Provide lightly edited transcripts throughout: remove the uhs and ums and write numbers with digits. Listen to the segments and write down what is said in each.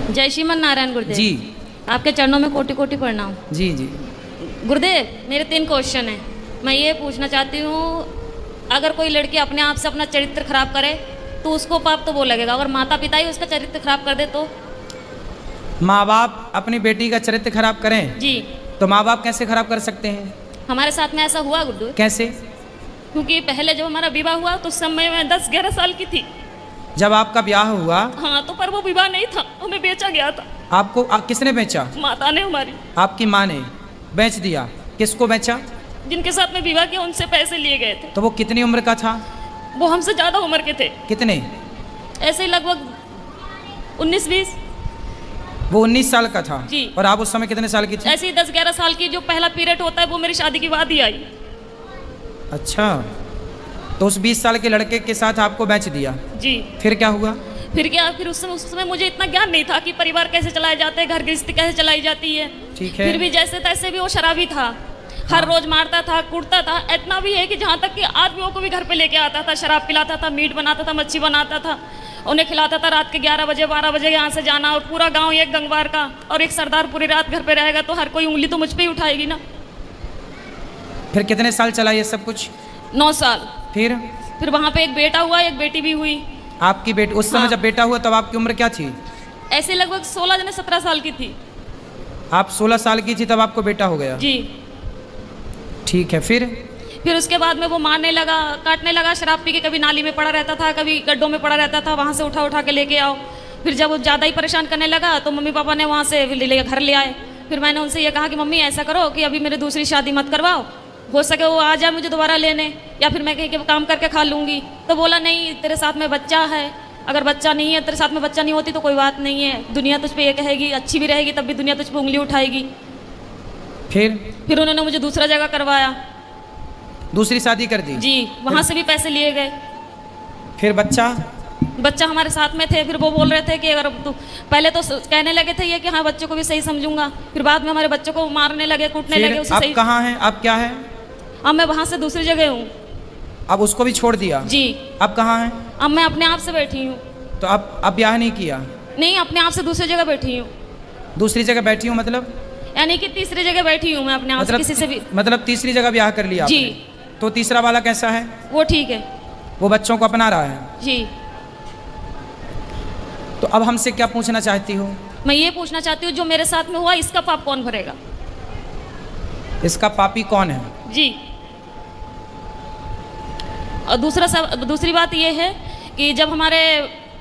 जय श्रीमन नारायण गुरुदेव जी। आपके चरणों में कोटि कोटि प्रणाम। जी जी। गुरुदेव मेरे 3 क्वेश्चन हैं। मैं ये पूछना चाहती हूँ, अगर कोई लड़की अपने आप से अपना चरित्र खराब करे तो उसको पाप तो वो लगेगा, अगर माता पिता ही उसका चरित्र खराब कर दे तो? माँ बाप अपनी बेटी का चरित्र खराब करें जी। तो माँ बाप कैसे खराब कर सकते हैं? हमारे साथ में ऐसा हुआ गुरुदेव। कैसे? क्योंकि पहले जब हमारा विवाह हुआ तो उस समय मैं 10-11 साल की थी। जब आपका ब्याह हुआ? हाँ, तो पर वो विवाह नहीं था, हमें बेचा गया था। आपको किसने बेचा? माता ने हमारी। आपकी माँ ने बेच दिया? किसको बेचा? जिनके साथ में विवाह किया उनसे पैसे लिए गए थे। तो वो कितनी उम्र का था? वो हमसे ज़्यादा उम्र के थे। कितने? ऐसे ही लगभग 19-20। वो 19 साल का था। जी। और आप उस समय कितने साल की थी? ऐसे ही 10-11 साल की जो पहला पीरियड होता है वो मेरी शादी के बाद ही आई। अच्छा, तो उस 20 साल के लड़के के साथ आपको बेच दिया? जी। फिर क्या हुआ? फिर क्या, फिर उस समय मुझे इतना ज्ञान नहीं था कि परिवार कैसे चलाए जाते हैं, घर गृहस्थी कैसे चलाई जाती है। ठीक है। फिर भी जैसे तैसे भी वो शराबी था। हर रोज मारता था, कूटता था। इतना भी है कि जहाँ तक कि आदमियों को भी घर पे लेके आता था, शराब पिलाता था, मीट बनाता था, मच्छी बनाता था, उन्हें खिलाता था। रात के 11 बजे 12 बजे यहाँ से जाना, और पूरा गांव एक गंगवार का और एक सरदार पूरी रात घर पे रहेगा तो हर कोई उंगली तो मुझ पे ही उठाएगी ना। फिर कितने साल चला ये सब कुछ? 9 साल। फिर वहाँ पे एक बेटा हुआ, एक बेटी भी हुई। आपकी बेटी उस समय जब बेटा हुआ तब आपकी उम्र क्या थी? ऐसे लगभग 16-17 साल की थी। आप 16 साल की थी तब आपको बेटा हो गया? जी। ठीक है। फिर उसके बाद में वो मारने लगा, काटने लगा, शराब पी के कभी नाली में पड़ा रहता था, कभी गड्ढों में पड़ा रहता था, वहाँ से उठा उठा के लेके आओ। फिर जब वो ज़्यादा ही परेशान करने लगा तो मम्मी पापा ने वहाँ से घर ले आए। फिर मैंने उनसे ये कहा कि मम्मी ऐसा करो कि अभी मेरी दूसरी शादी मत करवाओ, हो सके वो आ जाए मुझे दोबारा लेने, या फिर मैं कहीं के काम करके खा लूँगी। तो बोला नहीं, तेरे साथ में बच्चा है, अगर बच्चा नहीं है, तेरे साथ में बच्चा नहीं होती तो कोई बात नहीं है, दुनिया तुझ पे ये कहेगी, अच्छी भी रहेगी तब भी दुनिया तुझ पे उंगली उठाएगी। फिर उन्होंने मुझे दूसरा जगह करवाया। दूसरी शादी कर दी? जी। वहाँ से भी पैसे लिए गए। फिर बच्चा हमारे साथ में थे। फिर वो बोल रहे थे कि अगर तू, पहले तो कहने लगे थे ये कि हाँ बच्चों को भी सही समझूंगा, फिर बाद में हमारे बच्चों को मारने लगे, कूटने लगे। उसे सही। कहाँ हैं अब? क्या है अब? मैं वहाँ से दूसरी जगह हूँ। अब उसको भी छोड़ दिया? जी। अब कहाँ हैं? अब मैं अपने आप से बैठी हूँ। तो अब ब्याह नहीं किया? नहीं, अपने आप से दूसरी जगह बैठी हूँ। दूसरी जगह बैठी हूँ मतलब? यानी कि तीसरी जगह बैठी हूँ मैं अपने आप से, किसी से भी। मतलब तीसरी जगह ब्याह कर लिया? जी। तो तीसरा वाला कैसा है? वो ठीक है, वो बच्चों को अपना रहा है? जी। तो अब हमसे क्या पूछना चाहती हो? मैं ये पूछना चाहती हूँ, जो मेरे साथ में हुआ इसका पाप कौन भरेगा? इसका पापी कौन है? जी। और दूसरी बात ये है कि जब हमारे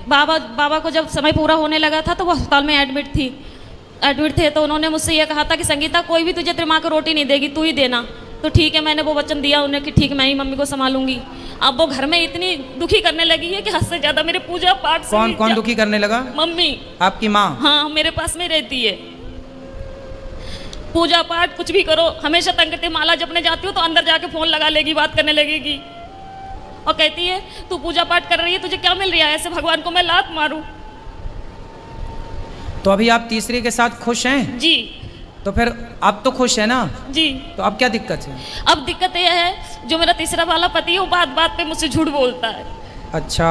बाबा को जब समय पूरा होने लगा था तो वो अस्पताल में एडमिट थे, तो उन्होंने मुझसे ये कहा था कि संगीता, कोई भी तुझे तेरी माँ को रोटी नहीं देगी, तू ही देना। तो ठीक है, मैंने वो वचन दिया उन्हें कि ठीक, मैं ही मम्मी को संभालूंगी। अब वो घर में इतनी दुखी करने लगी है कि हद से ज्यादा मेरे पूजा पाठ से। कौन दुखी करने लगा? मम्मी। आपकी माँ? हाँ, मेरे पास में रहती है। पूजा पाठ कुछ भी करो, हमेशा तंग करती। माला जपने जाती हूँ तो अंदर जाके फोन लगा लेगी, बात करने लगेगी और कहती है तू पूजा पाठ कर रही है, तुझे क्या मिल रहा है, ऐसे भगवान को मैं लात मारूं। तो अभी आप तीसरी के साथ खुश हैं? जी। तो फिर आप तो खुश है ना? जी। तो अब क्या दिक्कत है? अब दिक्कत यह है, जो मेरा तीसरा वाला पति है वो बात बात पे मुझसे झूठ बोलता है। अच्छा,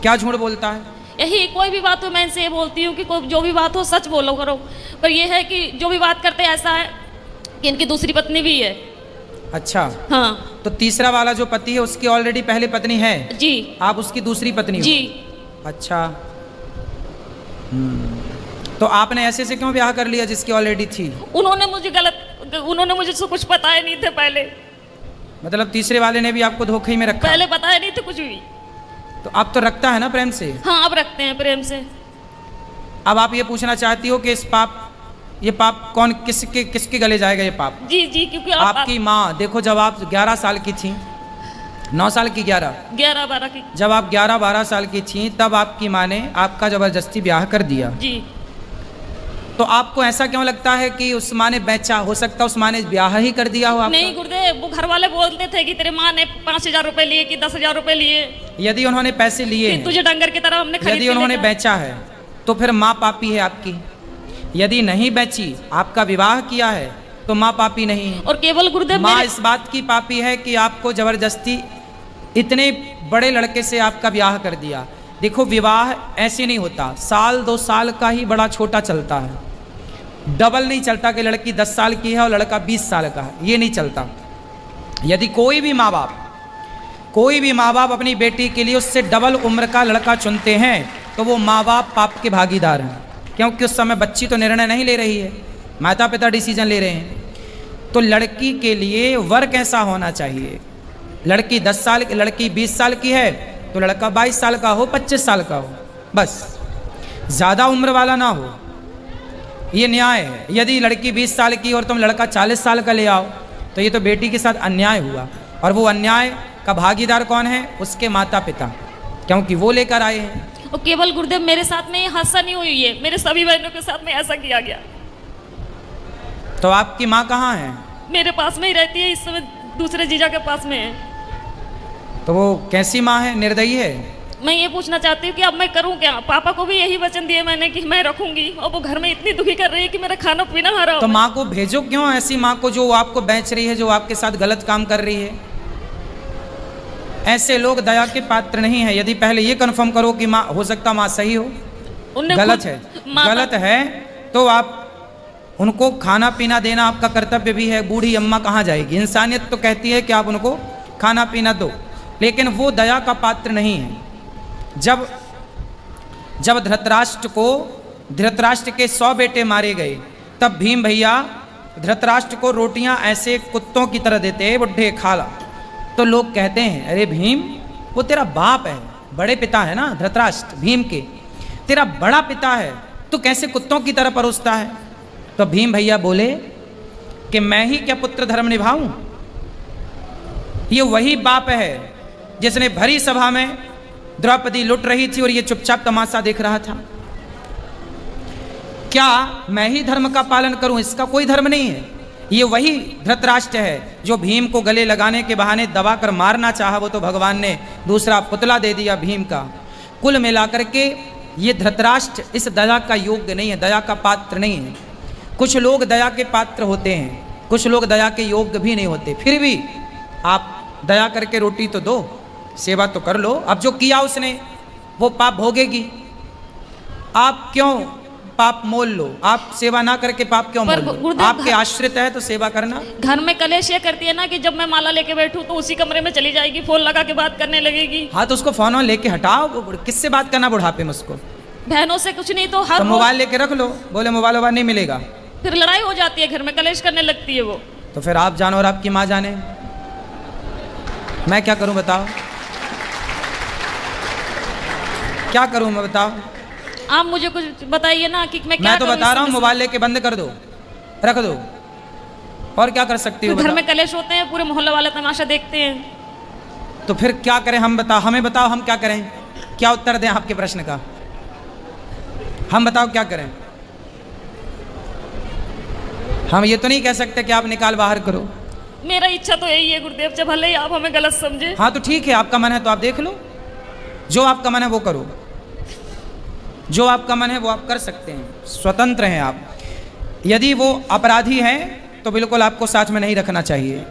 क्या झूठ बोलता है? यही, कोई भी बात हो मैं इनसे ये बोलती हूँ कि जो भी बात हो सच बोलो करो, पर यह है कि जो भी बात करते ऐसा है कि इनकी दूसरी पत्नी भी है। अच्छा। हाँ। तो तीसरा वाला जो पति है उसकी ऑलरेडी पहले पत्नी है? जी। आप उसकी दूसरी पत्नी हो? जी। अच्छा। तो आपने ऐसे क्यों ब्याह कर लिया जिसकी ऑलरेडी थी? उन्होंने मुझे कुछ बताया नहीं थे पहले। मतलब तीसरे वाले ने भी आपको धोखे में रखा? पहले बताया नहीं थे कुछ भी। तो अब तो रखता है ना प्रेम से? हाँ, अब रखते हैं प्रेम से। अब आप ये पूछना चाहती हो कि ये पाप कौन किसके गले जाएगा ये पाप? जी जी, क्योंकि आपकी माँ। देखो, जब आप 11 साल की थी, 9 साल की 11-12 की, जब आप 11-12 साल की थी तब आपकी माँ ने आपका जबरदस्ती ब्याह कर दिया। जी। तो आपको ऐसा क्यों लगता है कि उस माँ ने बेचा? हो सकता है उस माँ ने ब्याह ही कर दिया हो आपका? नहीं गुरुदेव, वो घर वाले बोलते थे कि तेरे माँ ने 5,000 रुपए लिए कि 10,000 रुपए लिए। यदि उन्होंने पैसे लिए, तुझे डंगर की तरह हमने खरीद, यदि उन्होंने बेचा है तो फिर माँ पापी है आपकी। यदि नहीं बेची, आपका विवाह किया है तो माँ पापी नहीं। और केवल गुरुदेव, माँ इस बात की पापी है कि आपको जबरदस्ती इतने बड़े लड़के से आपका ब्याह कर दिया। देखो विवाह ऐसे नहीं होता, साल 2 साल का ही बड़ा छोटा चलता है, डबल नहीं चलता कि लड़की 10 साल की है और लड़का 20 साल का है, ये नहीं चलता। यदि कोई भी माँ बाप अपनी बेटी के लिए उससे डबल उम्र का लड़का चुनते हैं तो वो माँ बाप पाप के भागीदार हैं, क्योंकि उस समय बच्ची तो निर्णय नहीं ले रही है, माता पिता डिसीजन ले रहे हैं। तो लड़की के लिए वर कैसा होना चाहिए, लड़की 10 साल, लड़की 20 साल की है तो लड़का 22 साल का हो, 25 साल का हो, बस ज़्यादा उम्र वाला ना हो, ये न्याय है। यदि लड़की 20 साल की और तुम लड़का 40 साल का ले आओ तो ये तो बेटी के साथ अन्याय हुआ, और वो अन्याय का भागीदार कौन है, उसके माता पिता, क्योंकि वो लेकर आए हैं। और केवल गुरुदेव मेरे साथ में ये हादसा नहीं हुई है, मेरे सभी बहनों के साथ में ऐसा किया गया। तो आपकी माँ कहाँ है? मेरे पास में ही रहती है, इस समय दूसरे जीजा के पास में है। तो वो कैसी माँ है, निर्दयी है? मैं ये पूछना चाहती हूँ कि अब मैं करूँ क्या? पापा को भी यही वचन दिए मैंने कि मैं रखूंगी, और वो घर में इतनी दुखी कर रही है कि मेरा खाना पीना हरा। तो माँ को भेजो क्यों, ऐसी माँ को जो आपको बेच रही है, जो आपके साथ गलत काम कर रही है। ऐसे लोग दया के पात्र नहीं है। यदि पहले ये कंफर्म करो कि माँ, हो सकता माँ सही हो, गलत है तो आप उनको खाना पीना देना आपका कर्तव्य भी है। बूढ़ी अम्मा कहाँ जाएगी, इंसानियत तो कहती है कि आप उनको खाना पीना दो, लेकिन वो दया का पात्र नहीं है। जब धृतराष्ट्र के 100 बेटे मारे गए, तब भीम भैया धृतराष्ट्र को रोटियां ऐसे कुत्तों की तरह देते, बुढ़े खा ला। तो लोग कहते हैं अरे भीम, वो तेरा बाप है, बड़े पिता है ना धृतराष्ट्र भीम के, तेरा बड़ा पिता है, तो कैसे कुत्तों की तरह परोसता है। तो भीम भैया बोले कि मैं ही क्या पुत्र धर्म निभाऊं। ये वही बाप है जिसने भरी सभा में द्रौपदी लुट रही थी और ये चुपचाप तमाशा देख रहा था। क्या मैं ही धर्म का पालन करूं, इसका कोई धर्म नहीं है। ये वही धृतराष्ट्र है जो भीम को गले लगाने के बहाने दबाकर मारना चाहा, वो तो भगवान ने दूसरा पुतला दे दिया भीम का। कुल मिलाकर के ये धृतराष्ट्र इस दया का योग्य नहीं है, दया का पात्र नहीं है। कुछ लोग दया के पात्र होते हैं, कुछ लोग दया के योग्य भी नहीं होते। फिर भी आप दया करके रोटी तो दो, सेवा तो कर लो। अब जो किया उसने वो पाप भोगेगी, आप क्यों पाप मोल लो, आप सेवा ना करके पाप क्यों मोल लो। आपके आश्रित है तो सेवा करना। घर में कलेश ये करती है ना कि जब मैं माला लेके बैठूं तो उसी कमरे में चली जाएगी, फोन लगा के बात करने लगेगी। हाँ तो उसको फोन लेके हटाओ, किससे बात करना बुढ़ापे में उसको, बहनों से कुछ नहीं तो हर मोबाइल लेके रख लो, बोले मोबाइल नहीं मिलेगा, फिर लड़ाई हो जाती है, घर में कलेश करने लगती है वो। तो फिर आप जानो और आपकी माँ जाने, मैं क्या करूं बताओ, क्या करूं मैं बताओ। आप मुझे कुछ बताइए ना कि मैं क्या तो बता रहा हूँ, मोबाइल लेके बंद कर दो, रख दो, और क्या कर सकती हो। घर में कलेश होते हैं, पूरे मोहल्ले वाले तमाशा देखते हैं, तो फिर क्या करें हम, बताओ हमें, बताओ हम क्या करें, क्या उत्तर दें आपके प्रश्न का, हम बताओ क्या करें। हम ये तो नहीं कह सकते कि आप निकाल बाहर करो। मेरा इच्छा तो यही है गुरुदेव, जब भले ही आप हमें गलत समझे। हाँ तो ठीक है, आपका मन है तो आप देख लो, जो आपका मन है वो करो, जो आपका मन है वो आप कर सकते हैं, स्वतंत्र हैं आप। यदि वो अपराधी हैं तो बिल्कुल आपको साथ में नहीं रखना चाहिए।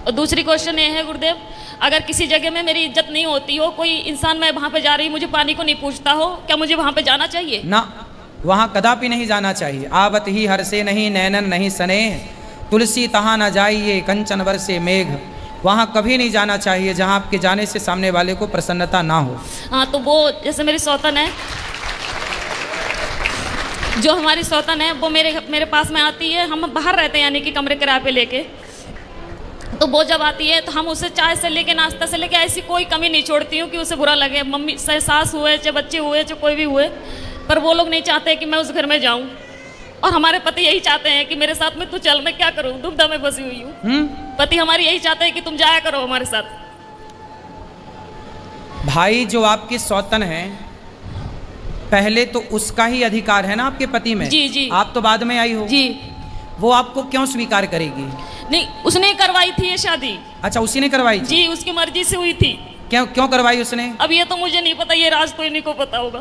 और दूसरी क्वेश्चन ये है गुरुदेव, अगर किसी जगह में मेरी इज्जत नहीं होती हो, कोई इंसान मैं वहाँ पे जा रही, मुझे पानी को नहीं पूछता हो, क्या मुझे वहाँ पे जाना चाहिए? ना, वहाँ कदापि नहीं जाना चाहिए। आवत ही हर से नहीं नैनन नहीं स्नेह, तुलसी तहाँ न जाइए कंचन बरसे मेघ। वहाँ कभी नहीं जाना चाहिए जहाँ आपके जाने से सामने वाले को प्रसन्नता ना हो। हाँ तो वो जैसे मेरी सौतन है, जो हमारी सौतन है वो मेरे पास में आती है, हम बाहर रहते हैं यानी कि कमरे किराए पे लेके, तो वो जब आती है तो हम उसे चाय से लेके नाश्ता से लेके ऐसी कोई कमी नहीं छोड़ती हूँ कि उसे बुरा लगे। मम्मी चाहे सास हुए, चाहे बच्चे हुए, चाहे कोई भी हुए, पर वो लोग नहीं चाहते कि मैं उस घर में जाऊँ, और हमारे पति यही चाहते हैं कि मेरे साथ में तू चल, मैं क्या करूँ, दुविधा में फंसी हुई हूँ। पति हमारी यही चाहते हैं कि तुम जाया करो हमारे साथ। भाई जो आपकी सौतन है, पहले तो उसका ही अधिकार है ना आपके पति में। जी जी। आप तो बाद में आई हो जी। वो आपको क्यों स्वीकार करेगी? नहीं, उसने करवाई थी ये शादी। अच्छा, उसी ने करवाई थी? जी, उसकी मर्जी से हुई थी। क्यों करवाई उसने? अब ये तो मुझे नहीं पता, ये राज तो इन्हीं को पता होगा।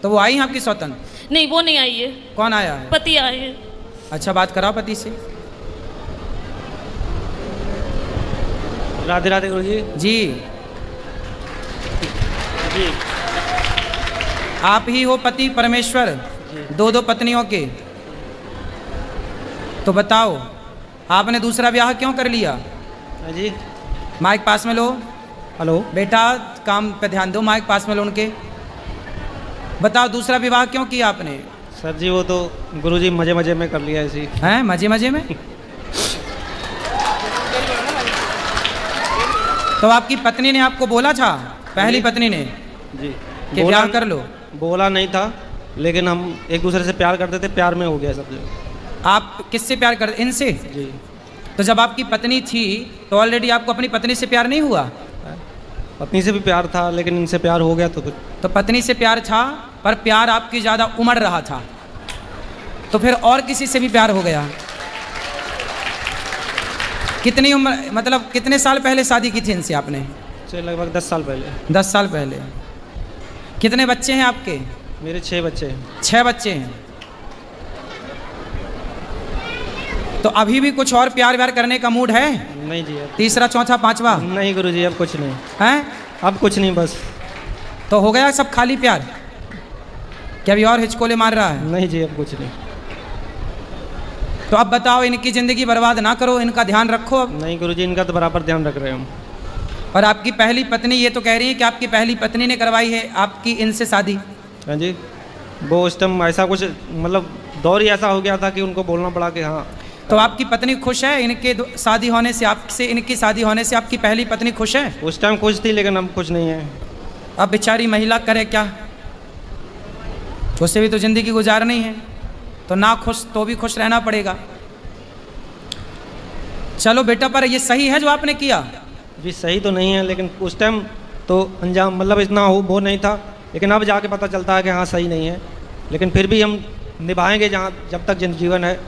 तो वो आई आपकी सौतन? नहीं, वो नहीं आई है। कौन आया है? पति आए हैं। अच्छा, बात कराओ पति से। राधे राधे गुरु जी। जी जी आप ही हो पति परमेश्वर, दो दो पत्नियों के। तो बताओ आपने दूसरा विवाह क्यों कर लिया? हाँ जी। माइक पास में लो। हेलो। बेटा काम पे ध्यान दो, माइक पास में लो उनके। बताओ दूसरा विवाह क्यों किया आपने? सर जी वो तो गुरुजी मजे मजे में कर लिया ऐसी। हैं मजे मजे में? तो आपकी पत्नी ने आपको बोला था, पहली पत्नी ने, जी कि ब्याह कर लो? बोला नहीं था, लेकिन हम एक दूसरे से प्यार करते थे, प्यार में हो गया सब जो। आप किससे प्यार करते? इनसे? जी। तो जब आपकी पत्नी थी तो ऑलरेडी आपको अपनी पत्नी से प्यार नहीं हुआ? पत्नी से भी प्यार था, लेकिन इनसे प्यार हो गया तो फिर। तो पत्नी से प्यार था, पर प्यार आपकी ज़्यादा उमड़ रहा था, तो फिर और किसी से भी प्यार हो गया। कितनी उम्र, मतलब कितने साल पहले शादी की थी इनसे आपने? से लगभग 10 साल पहले। 10 साल पहले। कितने बच्चे हैं आपके? मेरे 6 बच्चे हैं। 6 बच्चे हैं। तो अभी भी कुछ और प्यार व्यार करने का मूड है? नहीं जी अब। तीसरा चौथा पांचवा? नहीं गुरुजी अब कुछ नहीं। हैं? अब कुछ नहीं बस। तो हो गया सब खाली प्यार? क्या अभी और हिचकोले मार रहा है? नहीं जी अब कुछ नहीं। तो अब बताओ, इनकी ज़िंदगी बर्बाद ना करो, इनका ध्यान रखो अब। नहीं गुरुजी इनका तो बराबर ध्यान रख रहे हैं हम। और आपकी पहली पत्नी ये तो कह रही है कि आपकी पहली पत्नी ने करवाई है आपकी इनसे शादी? हाँ जी। वो उस टाइम ऐसा कुछ मतलब दौर ही ऐसा हो गया था कि उनको बोलना पड़ा कि हाँ। तो आपकी पत्नी खुश है इनके शादी होने से, आपसे इनकी शादी होने से? आपकी पहली पत्नी खुश है? उस टाइम खुश थी, लेकिन अब कुछ नहीं है। अब बेचारी महिला करे क्या, उससे भी तो ज़िंदगी गुजारनी है, तो ना खुश तो भी खुश रहना पड़ेगा। चलो बेटा, पर ये सही है जो आपने किया? जी सही तो नहीं है, लेकिन उस टाइम तो अंजाम मतलब इतना वो नहीं था, लेकिन अब जाके पता चलता है कि हाँ सही नहीं है, लेकिन फिर भी हम निभाएंगे जहाँ जब तक जीवन है।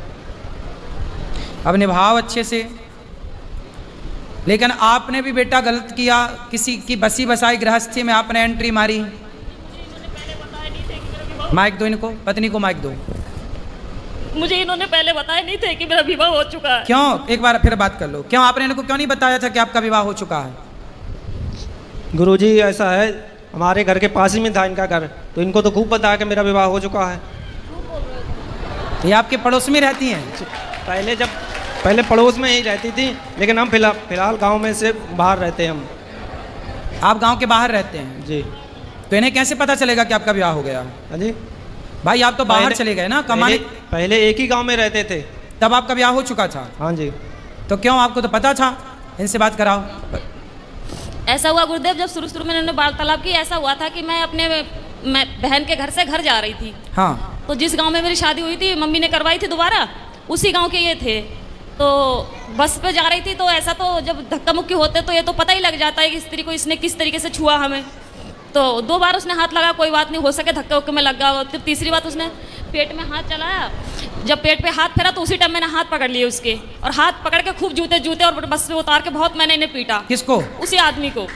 अब निभाओ अच्छे से। लेकिन आपने भी बेटा गलत किया, किसी की बसी बसाई गृहस्थी में आपने एंट्री मारी। माइक दो इनको, पत्नी को माइक दो। मुझे इन्होंने पहले बताया नहीं थे कि मेरा विवाह हो चुका है। क्यों? एक बार फिर बात कर लो। क्यों आपने इनको क्यों नहीं बताया था कि आपका विवाह हो चुका है? गुरुजी ऐसा है, हमारे घर के पास ही में था इनका घर, तो इनको तो खूब पता है कि मेरा विवाह हो चुका है। ये आपके पड़ोस में रहती हैं? पहले पड़ोस में ही रहती थी, लेकिन हम फिलहाल गांव में से बाहर रहते हैं हम। आप गांव के बाहर रहते हैं? जी। तो इन्हें कैसे पता चलेगा कि आपका विवाह हो गया? हाँ जी। भाई आप तो बाहर चले गए ना कमाने। पहले एक ही गांव में रहते थे, तब आपका विवाह हो चुका था? हाँ जी। तो क्यों, आपको तो पता था? इनसे बात कराओ। ऐसा हुआ गुरुदेव, जब शुरू में इन्होंने वार्तालाप की, ऐसा हुआ था कि मैं बहन के घर से घर जा रही थी। हाँ। तो जिस गांव में मेरी शादी हुई थी, मम्मी ने करवाई थी दोबारा, उसी गांव के ये थे। तो बस पे जा रही थी, तो ऐसा तो जब धक्का मुक्की होते तो ये तो पता ही लग जाता है कि स्त्री को इसने किस तरीके से छुआ हमें। तो 2 बार उसने हाथ लगा, कोई बात नहीं, हो सके धक्के उक्के में लग गया। फिर तीसरी बात उसने पेट में हाथ चलाया, जब पेट पे हाथ फेरा तो उसी टाइम मैंने हाथ पकड़ लिए उसके, और हाथ पकड़ के खूब जूते और बस से उतार के बहुत मैंने इन्हें पीटा। किसको? उसी आदमी को।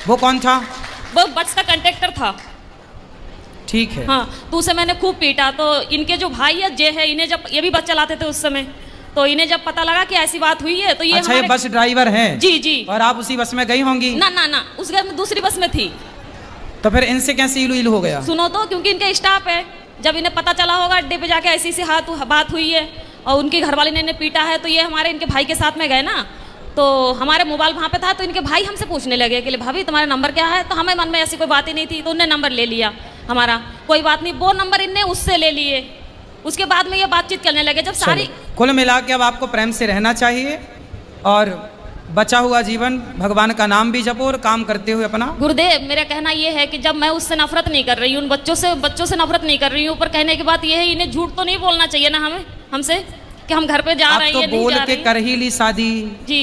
वो कौन था? वो बस का कंडक्टर था। ठीक है। हाँ, तो उसे मैंने खूब पीटा। तो इनके जो भाई है जे है, इन्हें जब ये भी बस चलाते थे उस समय, तो इन्हें जब पता लगा कि ऐसी बात हुई है तो ये अच्छा, ये बस ड्राइवर हैं? जी जी। और आप उसी बस में गई होंगी? ना, उस घर में दूसरी बस में थी। तो फिर इनसे कैसे इलू हो गया? सुनो तो, क्योंकि इनके स्टाफ है, जब इन्हें पता चला होगा अड्डे पे जाके ऐसी बात हुई है और उनकी घरवाली ने इन्हें पीटा है, तो ये हमारे इनके भाई के साथ में गए ना, तो हमारे मोबाइल वहाँ पे था, तो इनके भाई हमसे पूछने लगे कि भाभी तुम्हारा नंबर क्या है? तो हमें मन में ऐसी कोई बात ही नहीं थी, तो उनने नंबर ले लिया हमारा। कोई बात नहीं, वो नंबर इनने उससे ले लिए। उसके बाद में ये बातचीत करने लगे जब सारी। कुल मिला के अब आपको प्रेम से रहना चाहिए, और बचा हुआ जीवन भगवान का नाम भी जपो और काम करते हुए अपना। गुरुदेव, मेरा कहना ये है कि जब मैं उससे नफरत नहीं कर रही हूँ, उन बच्चों से नफरत नहीं कर रही हूँ, ऊपर कहने की बात ये है, इन्हें झूठ तो नहीं बोलना चाहिए ना हमसे कि हम घर पे जा रहे हैं, तो ये नहीं बोल जा के रहे कर ही ली शादी जी।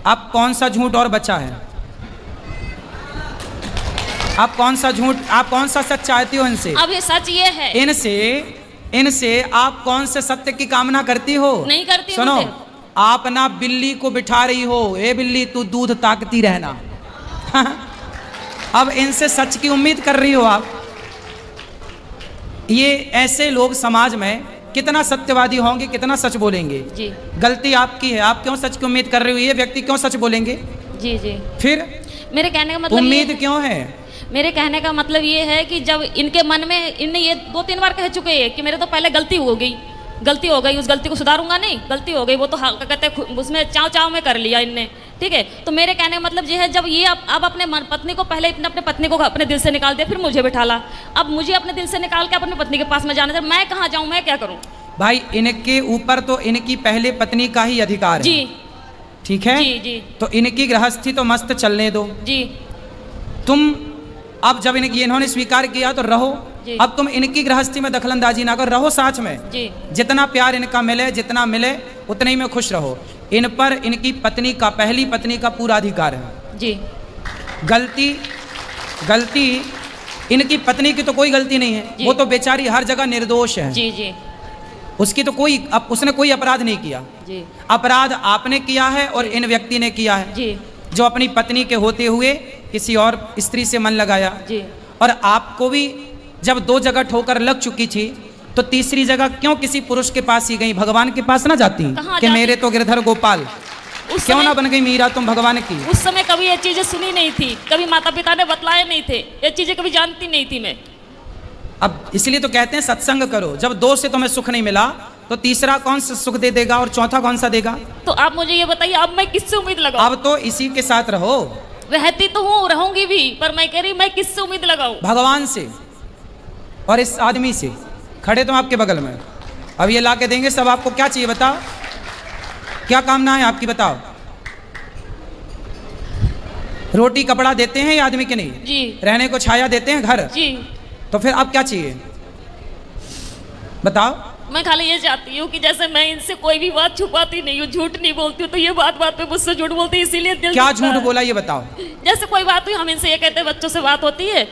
अब कौन सा झूठ और बचा है? आप कौन सा झूठ, आप कौन सा सच चाहती हो इनसे? अब ये सच ये है, इनसे आप कौन से सत्य की कामना करती हो? नहीं करती। सुनो, आप ना बिल्ली को बिठा रही हो, ए बिल्ली तू दूध ताकती रहना। अब इनसे सच की उम्मीद कर रही हो आप। ये ऐसे लोग समाज में कितना सत्यवादी होंगे, कितना सच बोलेंगे जी। गलती आपकी है, आप क्यों सच की उम्मीद कर रही हो? ये व्यक्ति क्यों सच बोलेंगे? जी जी। फिर मेरे कहने का मतलब उम्मीद क्यों है? मेरे कहने का मतलब ये है कि जब इनके मन में, इनने ये 2-3 बार कह चुके हैं कि मेरे तो पहले गलती हो गई, उस गलती को सुधारूंगा नहीं, गलती हो गई, वो तो कहते उसमें चाव में कर लिया इनने, ठीक है। तो मेरे कहने का मतलब ये है, जब ये अब अपने पत्नी को पहले अपने पत्नी को अपने दिल से निकाल दिया, फिर मुझे बिठाला, अब मुझे अपने दिल से निकाल के अपनी पत्नी के पास में जाना था, मैं कहाँ जाऊँ, मैं क्या करूँ? भाई इनके ऊपर तो इनकी पहले पत्नी का ही अधिकार है। जी ठीक है जी जी तो इनकी गृहस्थी तो मस्त चलने दो। जी तुम अब जब इन्होंने स्वीकार किया तो रहो, अब तुम इनकी गृहस्थी में दखलंदाजी ना करो, रहो साथ में। जी जितना प्यार इनका मिले, जितना मिले उतने ही में खुश रहो। इन पर इनकी पत्नी का, पहली पत्नी का पूरा अधिकार है। जी गलती इनकी पत्नी की तो कोई गलती नहीं है, वो तो बेचारी हर जगह निर्दोष है। जी जी उसकी तो उसने कोई अपराध नहीं किया। जी अपराध आपने किया है और इन व्यक्ति ने किया है, जी जो अपनी पत्नी के होते हुए किसी और स्त्री से मन लगाया। जी और आपको भी जब 2 जगह ठोकर लग चुकी थी तो तीसरी जगह क्यों किसी पुरुष के पास ही गई? भगवान के पास ना जाती कि मेरे तो गिरधर गोपाल, क्यों ना बन गई मीरा तुम भगवान की? उस समय कभी ये चीजें सुनी नहीं थी, कभी माता पिता ने बतलाए नहीं थे, ये चीजें कभी जानती नहीं थी मैं। अब इसलिए तो कहते हैं सत्संग करो। जब 2 से तुम्हें सुख नहीं मिला तो तीसरा कौन सा सुख दे देगा और चौथा कौन सा देगा? तो आप मुझे ये बताइए, अब मैं किससे उम्मीद लगाऊं? अब तो इसी के साथ रहो। रहती तो हूँ, रहूंगी भी, पर मैं कह रही मैं किससे उम्मीद लगाऊं? भगवान से और इस आदमी से। खड़े तो आपके बगल में, अब ये ला के देंगे सब। आपको क्या चाहिए बताओ, क्या कामना है आपकी बताओ? रोटी कपड़ा देते हैं ये आदमी के नहीं? जी। रहने को छाया देते हैं घर? जी। तो फिर अब क्या चाहिए बताओ? मैं खाली ये चाहती हूँ कि जैसे मैं इनसे कोई भी बात छुपाती नहीं हूँ, झूठ नहीं बोलती हूँ, तो ये बात पे मुझसे झूठ बोलती है, इसीलिए दिल क्या दुखता झूठ है। बोला ये बताओ? जैसे कोई बात हुई, हम इनसे ये कहते हैं बच्चों से बात होती है,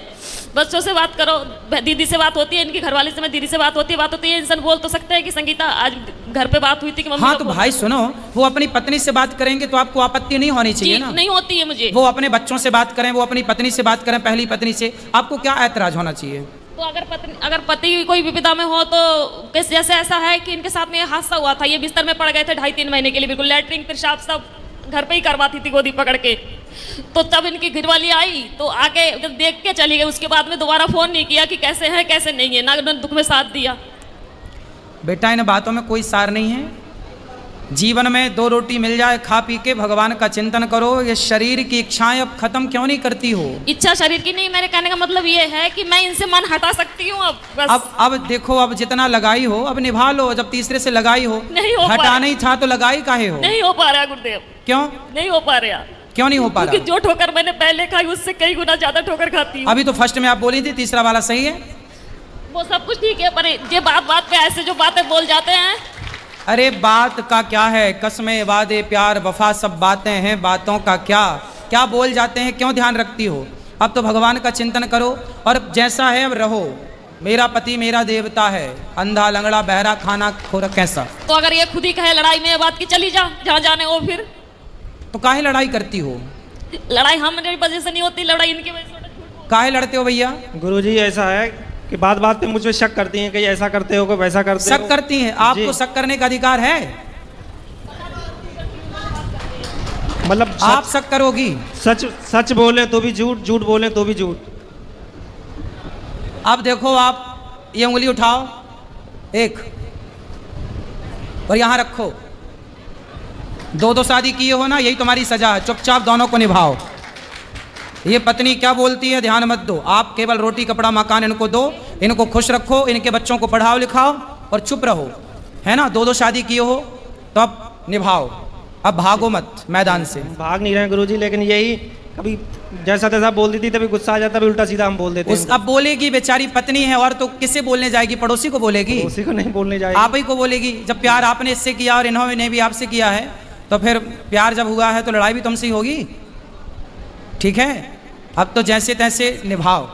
बच्चों से बात करो, दीदी से बात होती है, इनकी घरवाली से, मैं दीदी से बात होती है, इंसान बोल तो सकते हैं कि संगीता आज घर पे बात हुई थी कि मम्मी हाँ को तो भाई सुनो, वो अपनी पत्नी से बात करेंगे तो आपको आपत्ति नहीं होनी चाहिए ना? नहीं होती है मुझे। वो अपने बच्चों से बात करें, वो अपनी पत्नी से बात करें, पहली पत्नी से, आपको क्या ऐतराज होना चाहिए? तो अगर पति कोई विपदा में हो तो जैसे ऐसा है कि इनके साथ में ये हादसा हुआ था, ये बिस्तर में पड़ गए थे 2.5-3 महीने के लिए, बिल्कुल लैट्रिन पेशाब सब घर पे ही करवाती थी गोदी पकड़ के। तो तब इनकी घरवाली आई तो आके जब देख के चली गई, उसके बाद में दोबारा फोन नहीं किया कि कैसे है कैसे नहीं है, ना दुख में साथ दिया। बेटा इन बातों में कोई सार नहीं है। जीवन में 2 रोटी मिल जाए, खा पी के भगवान का चिंतन करो। ये शरीर की इच्छाएं अब खत्म क्यों नहीं करती हो? इच्छा शरीर की नहीं, मेरे कहने का मतलब ये है कि मैं इनसे मन हटा सकती हूँ अब बस। अब देखो, अब जितना लगाई हो अब निभा लो। जब तीसरे से लगाई हो, नहीं हो हटा नहीं था तो लगाई काहे हो? नहीं हो पा रहा गुरुदेव। क्यों नहीं हो पा रहा? क्यों नहीं हो पा क्योंकि रहा? जो ठोकर मैंने पहले खाई उससे कई गुना ज्यादा ठोकर खाती हूँ। अभी तो फर्स्ट में आप बोली थी तीसरा वाला सही है, वो सब कुछ ठीक है, पर ये बात पे ऐसे जो बातें बोल जाते हैं। अरे बात का क्या है, कसमें वादे प्यार वफा सब बातें हैं, बातों का क्या क्या बोल जाते हैं, क्यों ध्यान रखती हो? अब तो भगवान का चिंतन करो और जैसा है अब रहो। मेरा पति मेरा देवता है, अंधा लंगड़ा बहरा खाना खोरा कैसा? तो अगर ये खुद ही कहे लड़ाई में बात की चली जा जहाँ जाने हो, फिर तो काहे लड़ाई करती हो? लड़ाई हमारी वजह से नहीं होती, लड़ाई इनकी वजह से होती। काहे लड़ते हो भैया? गुरुजी ऐसा है कि बात बात पे मुझ पे शक करती हैं कि ऐसा करते हो, कोई वैसा करते हो। शक करती हैं? आपको जी। शक करने का अधिकार है, मतलब आप शक करोगी। सच बोले तो भी झूठ, झूठ बोले तो भी झूठ। अब देखो, आप ये उंगली उठाओ एक और यहाँ रखो। 2 शादी किए हो ना, यही तुम्हारी सजा है। चुपचाप दोनों को निभाओ। ये पत्नी क्या बोलती है ध्यान मत दो, आप केवल रोटी कपड़ा मकान इनको दो, इनको खुश रखो, इनके बच्चों को पढ़ाओ लिखाओ और चुप रहो, है ना? 2 शादी किए हो तो अब निभाओ, अब भागो मत मैदान से। भाग नहीं रहे गुरुजी, लेकिन यही कभी जैसा तैसा बोल देती, तभी गुस्सा आ जाता, भी उल्टा सीधा हम बोल देते हैं। अब बोलेगी, बेचारी पत्नी है, और तो किससे बोलने जाएगी? पड़ोसी को बोलेगी? उसी को नहीं बोलने जाएगी, आप ही को बोलेगी। जब प्यार आपने इससे किया और इन्होंने भी आपसे किया है, तो फिर प्यार जब हुआ है तो लड़ाई भी तुमसे ही होगी। ठीक है, अब तो जैसे तैसे निभाओ,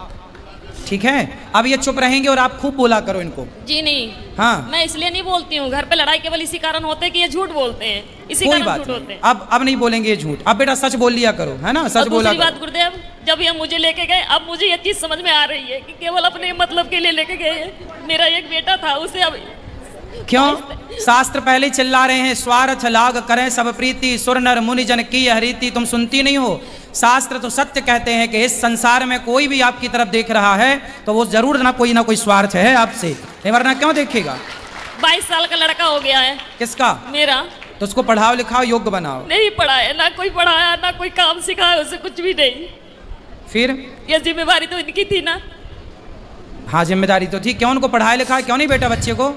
ठीक है? अब ये चुप रहेंगे और आप खूब बोला करो इनको। जी नहीं, हाँ, मैं इसलिए नहीं बोलती हूँ। घर पे लड़ाई केवल इसी कारण होते हैं कि ये झूठ बोलते हैं, इसी कोई कारण बात झूठ होते नहीं। हैं। अब नहीं बोलेंगे ये झूठ। अब बेटा सच बोल लिया करो, है ना? सच और बोला दूसरी बात करो। गुरुदेव, जब ये मुझे लेके गए, अब मुझे ये चीज समझ में आ रही है कि केवल अपने मतलब के लिए लेके गए। मेरा एक बेटा था, उसे अब क्यों? शास्त्र पहले ही चिल्ला रहे हैं, स्वार्थ लाग करें सब प्रीति, सुर नर मुनि जन की हरीति। तुम सुनती नहीं हो? शास्त्र तो सत्य कहते हैं कि इस संसार में कोई भी आपकी तरफ देख रहा है तो वो जरूर ना कोई स्वार्थ है आपसे, वरना क्यों देखेगा। 22 साल का लड़का हो गया है। किसका? मेरा। तो उसको पढ़ाओ लिखाओ, योग्य बनाओ। नहीं पढ़ाया, ना कोई पढ़ाया, ना कोई काम सिखाया, उसे कुछ भी नहीं। फिर ये जिम्मेवारी तो इनकी थी ना। हाँ जिम्मेदारी तो थी, क्यों उनको पढ़ाया लिखाया क्यों नहीं बेटा बच्चे को?